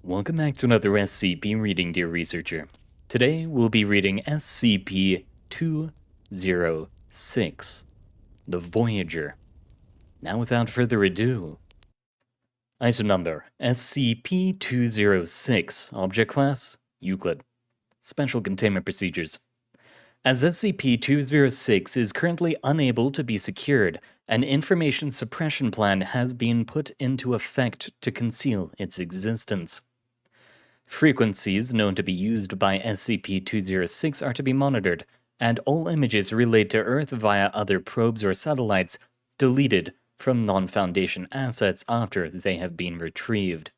Welcome back to another SCP reading, dear researcher. Today we'll be reading SCP-206, the Voyager. Now without further ado, item number SCP-206, object class, Euclid. Special containment procedures. As SCP-206 is currently unable to be secured, an information suppression plan has been put into effect to conceal its existence. Frequencies known to be used by SCP-206 are to be monitored, and all images relayed to Earth via other probes or satellites deleted from non-Foundation assets after they have been retrieved.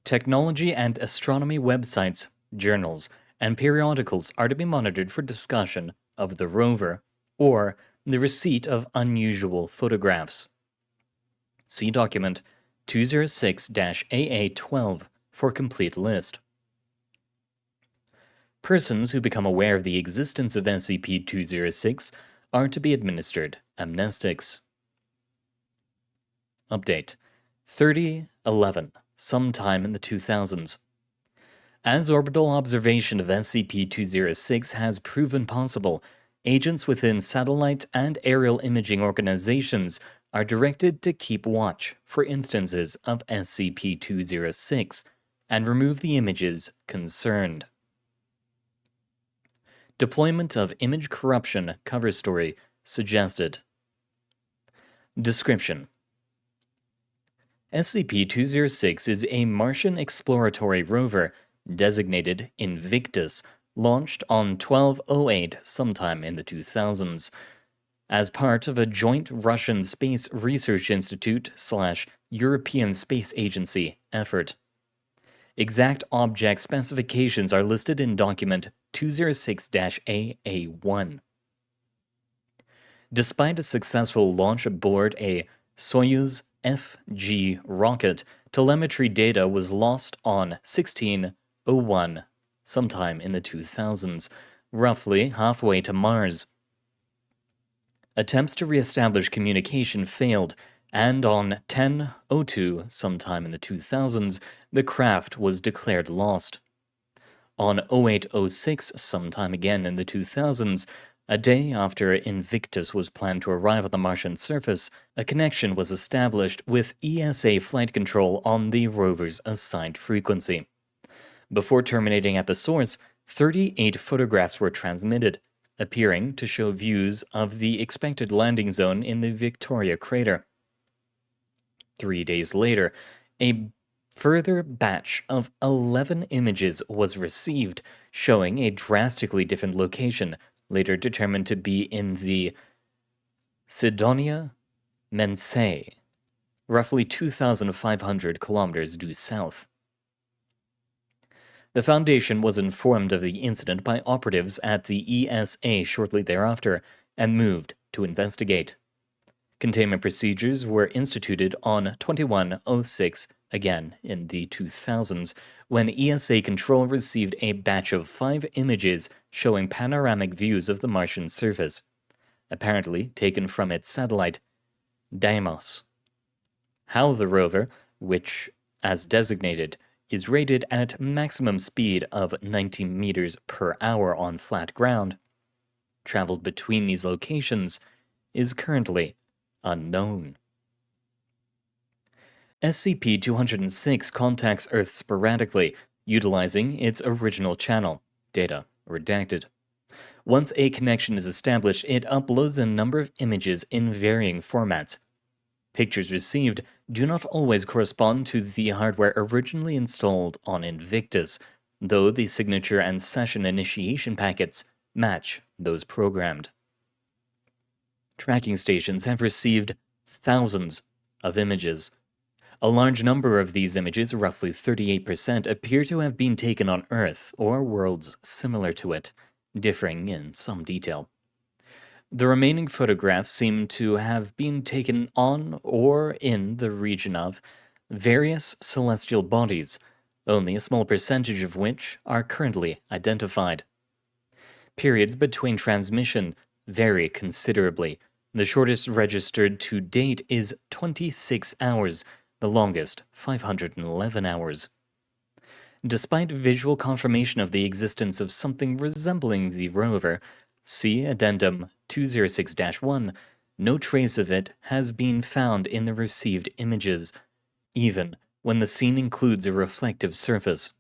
Technology and astronomy websites, journals, and periodicals are to be monitored for discussion of the rover or the receipt of unusual photographs. See document 206-AA12 for complete list. Persons who become aware of the existence of SCP-206 are to be administered amnestics. Update 3011, sometime in the 2000s. As orbital observation of SCP-206 has proven possible, agents within satellite and aerial imaging organizations are directed to keep watch for instances of SCP-206 and remove the images concerned. Deployment of image corruption cover story suggested. Description: SCP-206 is a Martian exploratory rover designated Invictus, launched on 12/08 sometime in the 2000s. As part of a joint Russian Space Research Institute/European Space Agency effort. Exact object specifications are listed in document 206-AA1. Despite a successful launch aboard a Soyuz FG rocket, telemetry data was lost on 16/01 sometime in the 2000s, roughly halfway to Mars. Attempts to re-establish communication failed, and on 10/02 sometime in the 2000s, the craft was declared lost. On 08/06 sometime again in the 2000s, a day after Invictus was planned to arrive on the Martian surface, a connection was established with ESA flight control on the rover's assigned frequency. Before terminating at the source, 38 photographs were transmitted, appearing to show views of the expected landing zone in the Victoria crater. 3 days later, a further batch of 11 images was received, showing a drastically different location, later determined to be in the Sidonia Mensae, roughly 2,500 kilometers due south. The Foundation was informed of the incident by operatives at the ESA shortly thereafter and moved to investigate. Containment procedures were instituted on 21/06, again in the 2000s, when ESA Control received a batch of 5 images showing panoramic views of the Martian surface, apparently taken from its satellite, Deimos. How the rover, which, as designated, is rated at maximum speed of 90 meters per hour on flat ground, traveled between these locations, is currently unknown. SCP-206 contacts Earth sporadically, utilizing its original channel, data redacted. Once a connection is established, it uploads a number of images in varying formats. Pictures received do not always correspond to the hardware originally installed on Invictus, though the signature and session initiation packets match those programmed. Tracking stations have received thousands of images. A large number of these images, roughly 38%, appear to have been taken on Earth or worlds similar to it, differing in some detail. The remaining photographs seem to have been taken on or in the region of various celestial bodies, only a small percentage of which are currently identified. Periods between transmission vary considerably. The shortest registered to date is 26 hours, the longest 511 hours. Despite visual confirmation of the existence of something resembling the rover, see Addendum 206-1, no trace of it has been found in the received images, even when the scene includes a reflective surface.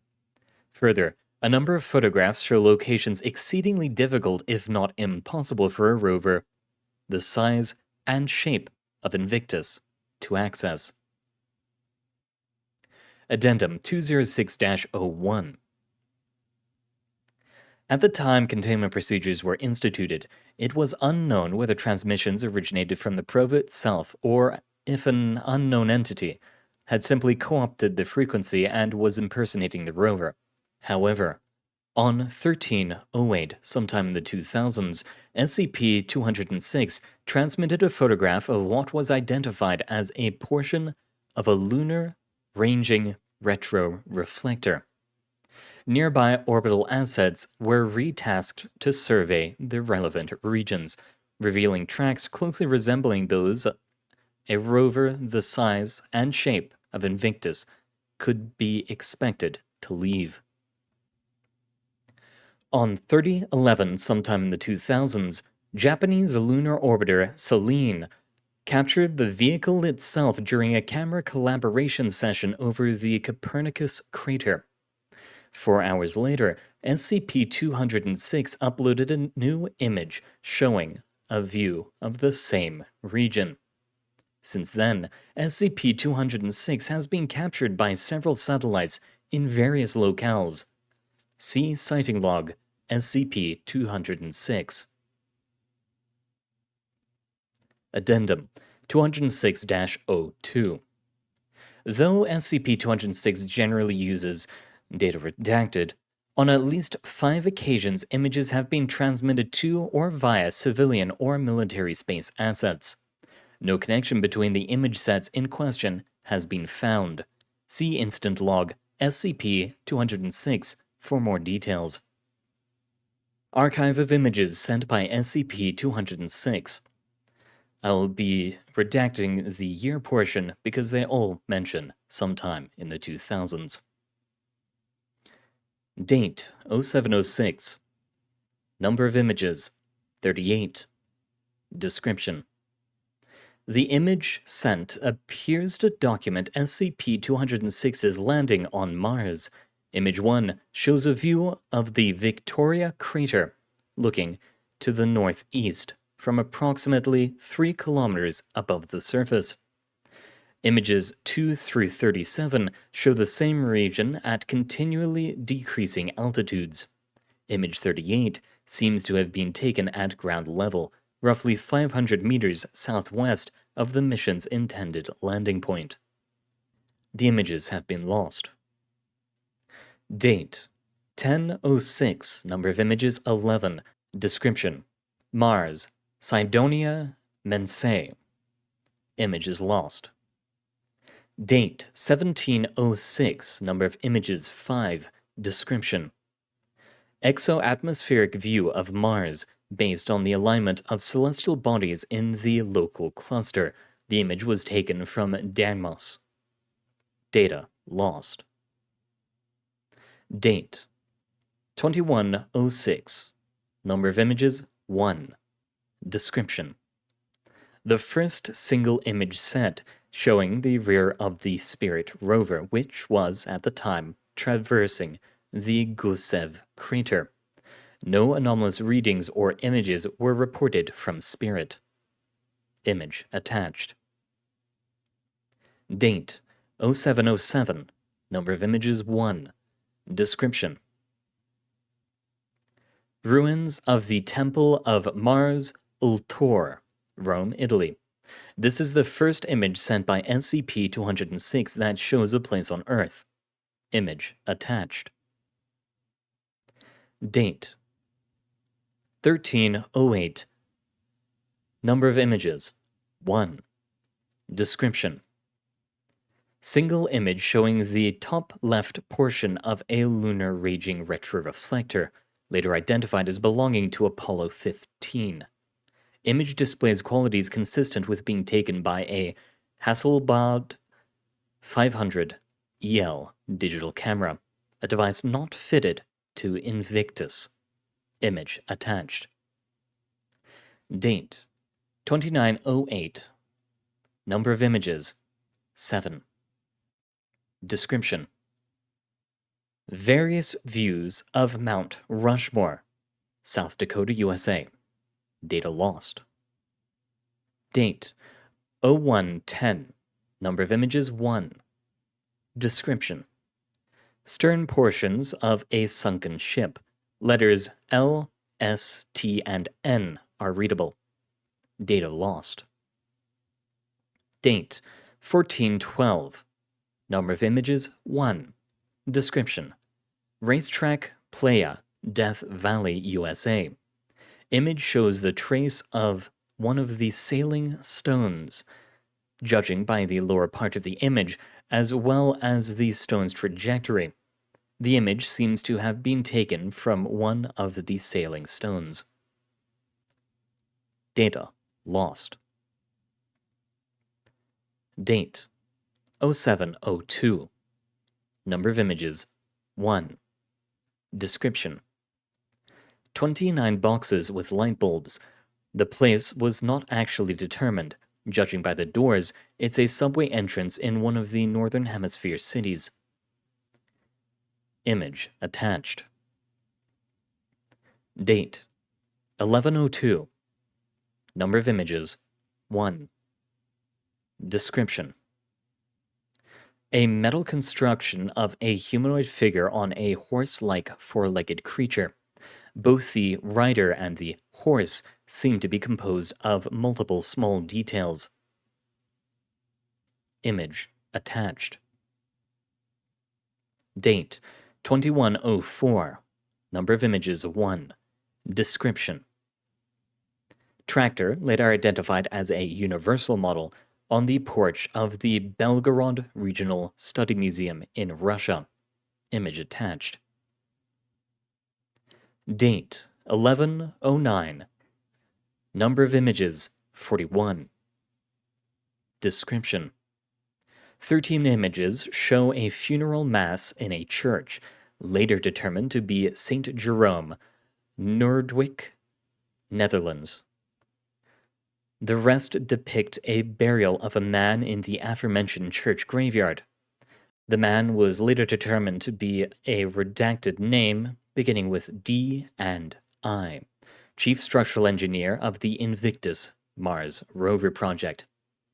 Further, a number of photographs show locations exceedingly difficult, if not impossible, for a rover the size and shape of Invictus to access. Addendum 206-01. At the time containment procedures were instituted, it was unknown whether transmissions originated from the probe itself or if an unknown entity had simply co-opted the frequency and was impersonating the rover. However, on 1308, sometime in the 2000s, SCP-206 transmitted a photograph of what was identified as a portion of a lunar ranging retroreflector. Nearby orbital assets were retasked to survey the relevant regions, revealing tracks closely resembling those a rover the size and shape of Invictus could be expected to leave. On 3011, sometime in the 2000s, Japanese lunar orbiter Selene captured the vehicle itself during a camera collaboration session over the Copernicus crater. 4 hours later, SCP-206 uploaded a new image showing a view of the same region. Since then, SCP-206 has been captured by several satellites in various locales. See Sighting Log, SCP-206. Addendum 206-02. Though SCP-206 generally uses data redacted, on at least 5 occasions images have been transmitted to or via civilian or military space assets. No connection between the image sets in question has been found. See Instant Log, SCP-206 for more details. Archive of images sent by SCP-206. I'll be redacting the year portion because they all mention sometime in the 2000s. Date 0706. Number of images 38. Description: the image sent appears to document SCP-206's landing on Mars. Image 1 shows a view of the Victoria crater looking to the northeast from approximately 3 kilometers above the surface. Images 2 through 37 show the same region at continually decreasing altitudes. Image 38 seems to have been taken at ground level, roughly 500 meters southwest of the mission's intended landing point. The images have been lost. Date 1006, number of images 11. Description: Mars, Cydonia Mensae. Image is lost. Date 1706, number of images 5. Description: exo-atmospheric view of Mars based on the alignment of celestial bodies in the local cluster. The image was taken from Deimos. Data lost. Date 2106, number of images 1. Description: the first single image set showing the rear of the Spirit rover, which was, at the time, traversing the Gusev crater. No anomalous readings or images were reported from Spirit. Image attached. Date 0707, number of images 1. Description: ruins of the Temple of Mars Ultor, Rome, Italy. This is the first image sent by SCP-206 that shows a place on Earth. Image attached. Date 1308. Number of images 1. Description: single image showing the top left portion of a lunar raging retroreflector, later identified as belonging to Apollo 15. Image displays qualities consistent with being taken by a Hasselblad 500 EL digital camera, a device not fitted to Invictus. Image attached. Date 2908. Number of images 7. Description: various views of Mount Rushmore, South Dakota, USA. Data lost. Date 0110. Number of images 1. Description: stern portions of a sunken ship. Letters L, S, T, and N are readable. Data lost. Date 1412. Number of images 1. Description: racetrack, Playa, Death Valley, USA. Image shows the trace of one of the sailing stones. Judging by the lower part of the image, as well as the stone's trajectory, the image seems to have been taken from one of the sailing stones. Data lost. Date 0702. Number of images 1. Description: 29 boxes with light bulbs. The place was not actually determined. Judging by the doors, it's a subway entrance in one of the Northern Hemisphere cities. Image attached. Date 1102. Number of images 1. Description: a metal construction of a humanoid figure on a horse-like four-legged creature. Both the rider and the horse seem to be composed of multiple small details. Image attached. Date 2104. Number of images 1. Description: tractor, later identified as a universal model, on the porch of the Belgorod Regional Study Museum in Russia. Image attached. Date 1109. Number of images 41. Description: 13 images show a funeral mass in a church, later determined to be St. Jerome, Noordwijk, Netherlands. The rest depict a burial of a man in the aforementioned church graveyard. The man was later determined to be a redacted name beginning with D and I, Chief Structural Engineer of the Invictus Mars Rover project.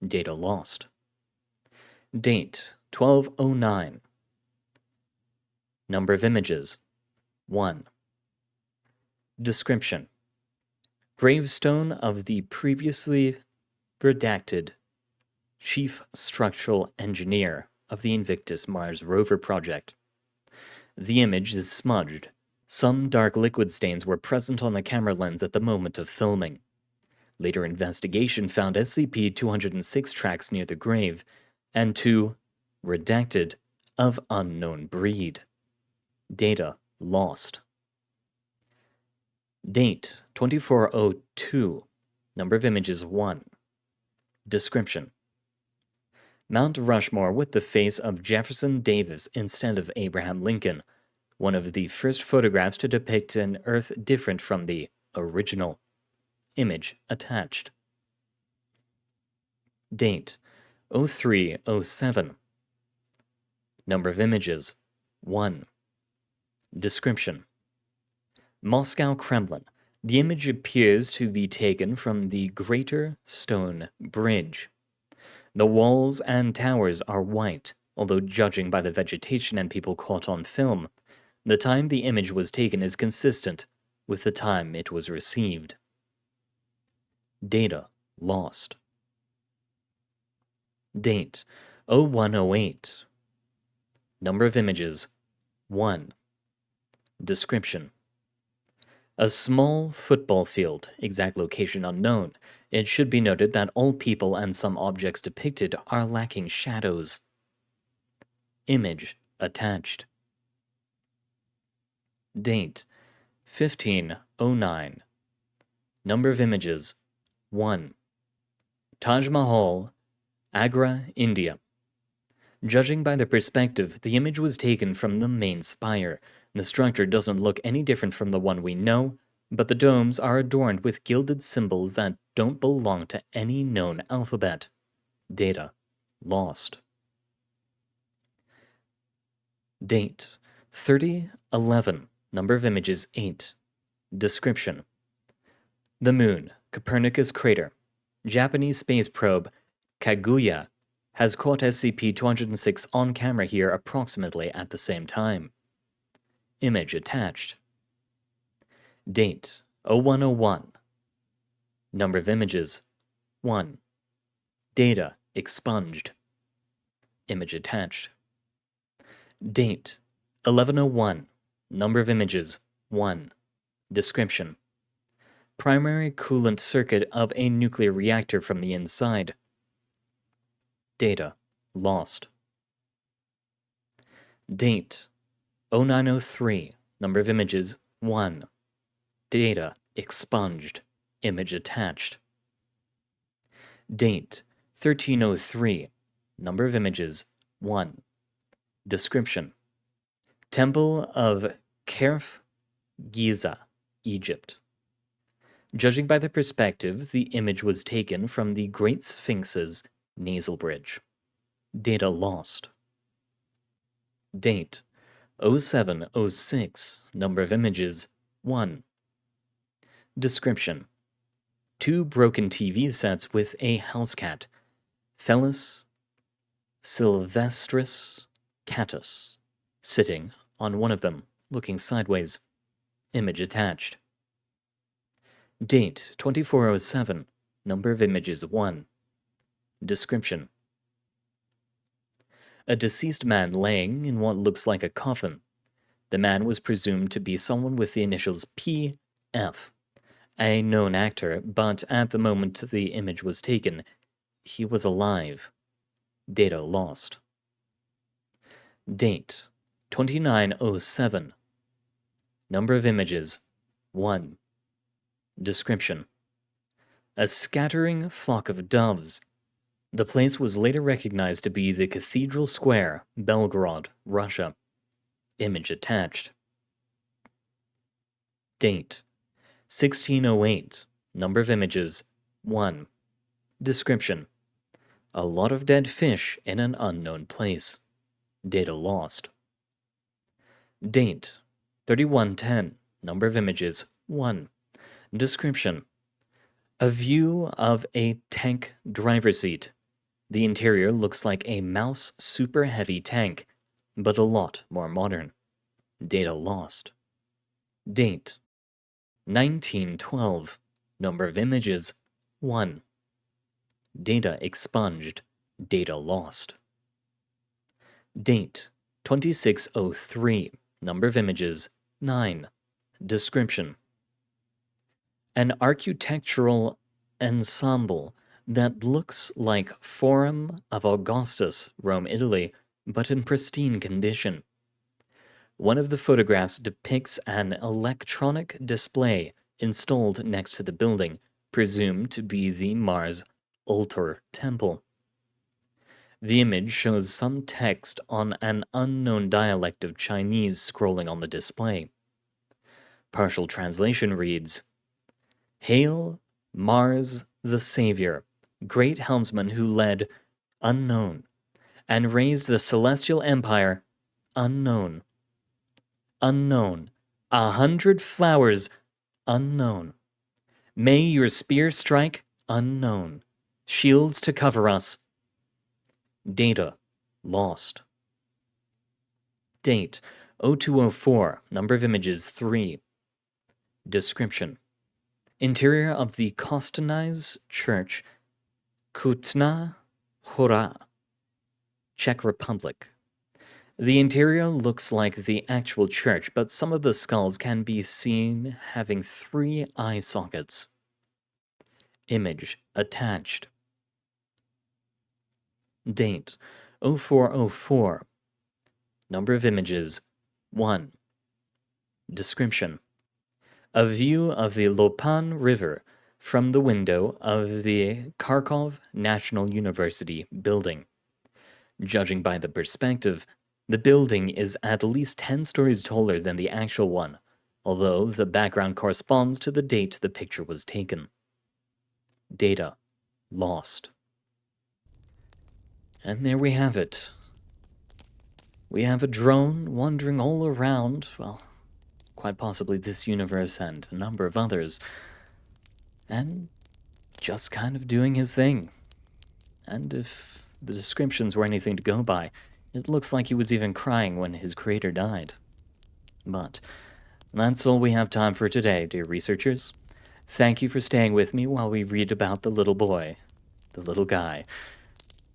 Data lost. Date 1209. Number of images 1. Description: gravestone of the previously redacted Chief Structural Engineer of the Invictus Mars Rover project. The image is smudged. Some dark liquid stains were present on the camera lens at the moment of filming. Later investigation found SCP-206 tracks near the grave, and 2, redacted, of unknown breed. Data lost. Date 2402. Number of images 1. Description: Mount Rushmore with the face of Jefferson Davis instead of Abraham Lincoln, one of the first photographs to depict an Earth different from the original. Image attached. Date 0307. Number of images 1. Description: Moscow Kremlin. The image appears to be taken from the Greater Stone Bridge. The walls and towers are white, although judging by the vegetation and people caught on film, the time the image was taken is consistent with the time it was received. Data lost. Date 0108. Number of images 1. Description: a small football field, exact location unknown. It should be noted that all people and some objects depicted are lacking shadows. Image attached. Date 1509. Number of images 1. Taj Mahal, Agra, India. Judging by the perspective, the image was taken from the main spire. The structure doesn't look any different from the one we know, but the domes are adorned with gilded symbols that don't belong to any known alphabet. Data lost. Date 3011. Number of images 8. Description: the Moon, Copernicus Crater. Japanese space probe Kaguya has caught SCP-206 on camera here approximately at the same time. Image attached. Date 0101. Number of images 1. Data expunged. Image attached. Date 1101. Number of images 1. Description: primary coolant circuit of a nuclear reactor from the inside. Data lost. Date 0903. Number of images 1. Data expunged. Image attached. Date 1303. Number of images 1. Description: Temple of Kerf, Giza, Egypt. Judging by the perspective, the image was taken from the Great Sphinx's nasal bridge. Data lost. Date 0706. Number of images 1. Description: 2 broken TV sets with a house cat, Felis sylvestris catus, sitting on one of them, looking sideways. Image attached. Date 2407. Number of images 1. Description: a deceased man laying in what looks like a coffin. The man was presumed to be someone with the initials P.F., a known actor, but at the moment the image was taken, he was alive. Data lost. Date 2907. Number of images 1. Description: a scattering flock of doves. The place was later recognized to be the Cathedral Square, Belgorod, Russia. Image attached. Date 1608. Number of images 1. Description: a lot of dead fish in an unknown place. Data lost. Date 3110. Number of images 1. Description: a view of a tank driver's seat. The interior looks like a mouse super heavy tank, but a lot more modern. Data lost. Date 1912. Number of images 1. Data expunged. Data lost. Date 2603. Number of images 9. Description: an architectural ensemble that looks like Forum of Augustus, Rome, Italy, but in pristine condition. One of the photographs depicts an electronic display installed next to the building, presumed to be the Mars Ultor Temple. The image shows some text on an unknown dialect of Chinese scrolling on the display. Partial translation reads, "Hail, Mars the Savior, great helmsman who led, unknown, and raised the celestial empire, unknown. Unknown, 100 flowers, unknown. May your spear strike, unknown. Shields to cover us." Data lost. Date 0204. Number of images 3. Description: interior of the Kostaniz Church, Kutna Hora, Czech Republic. The interior looks like the actual church, but some of the skulls can be seen having 3 eye sockets. Image attached. Date 0404. Number of images 1. Description: a view of the Lopan River from the window of the Kharkov National University building. Judging by the perspective, the building is at least 10 stories taller than the actual one, although the background corresponds to the date the picture was taken. Data lost. And there we have it. We have a drone wandering all around, well, quite possibly this universe and a number of others, and just kind of doing his thing. And if the descriptions were anything to go by, it looks like he was even crying when his creator died. But that's all we have time for today, dear researchers. Thank you for staying with me while we read about the little boy, the little guy.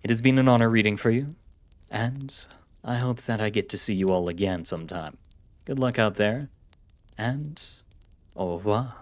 It has been an honor reading for you, and I hope that I get to see you all again sometime. Good luck out there, and au revoir.